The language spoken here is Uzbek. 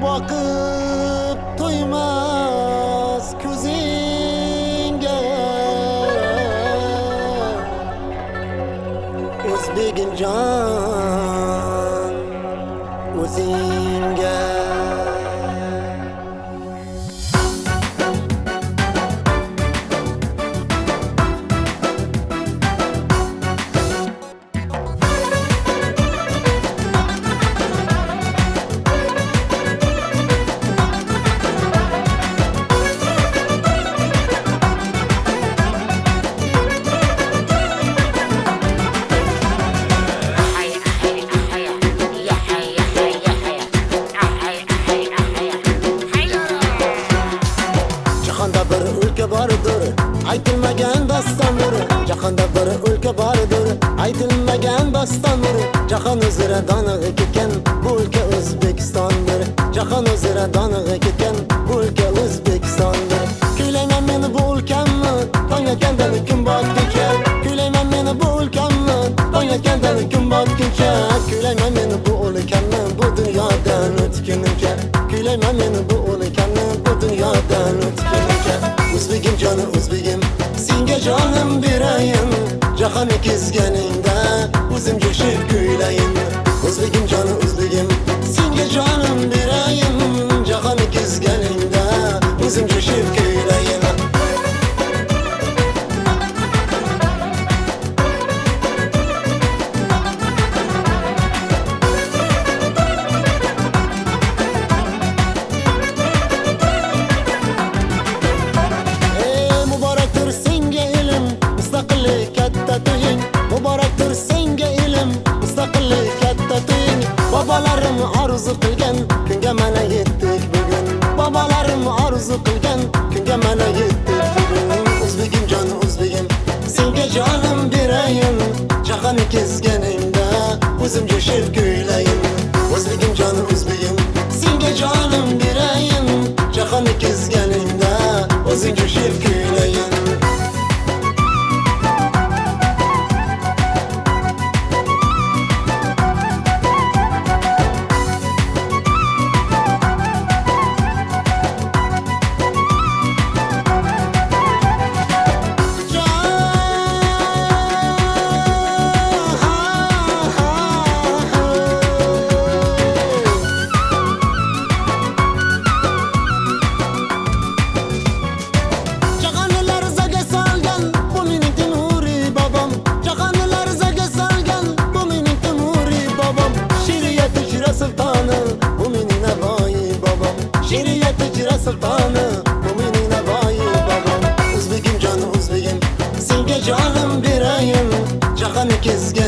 Bakıp toymaz ko'zingga O'zbekimjon o'zingga aytilmagan dostondir jahonda bir o'lka bordir aytilmagan dostondir jahon uzra donig'i ketgan bu o'lka O'zbekistondir jahon uzra donig'i ketgan bu o'lka O'zbekistondir kuylayman meni bu o'lkamni tong otgandan kun botguncha kuylayman meni bu o'lkamni tong otgandan kun botguncha kuylayman meni bu o'lkamni bu dunyodan o'tgunimcha kuylayman meni bu o'lkamni bu dunyodan o'tgunimcha O'zbekimjon o'zbegim senga jonim berayin jahonni kezganingda o'zim jo'shib kuylayin O'zbekimjon o'zbegim senga jonim berayin jahonni kezganingda o'zim jo'shib kuylayin Muborakdir senga ilm mustaqillik katta to'ying Babalarim orzu qilgan kunga mana yetdik bugun Babalarim orzu qilgan kunga mana yetdik bugun O'zbekimjon o'zbegim senga jonim berayin jahonni kezganingda o'zim jo'shib kuylayin O'zbekimjon o'zbegim senga jonim berayin jahonni kezganingda o'zim jo'shib kuylayin sultoni bu mening navoiy bobom O'zbekimjon o'zbegim senga jonim berayin jahonni kezgan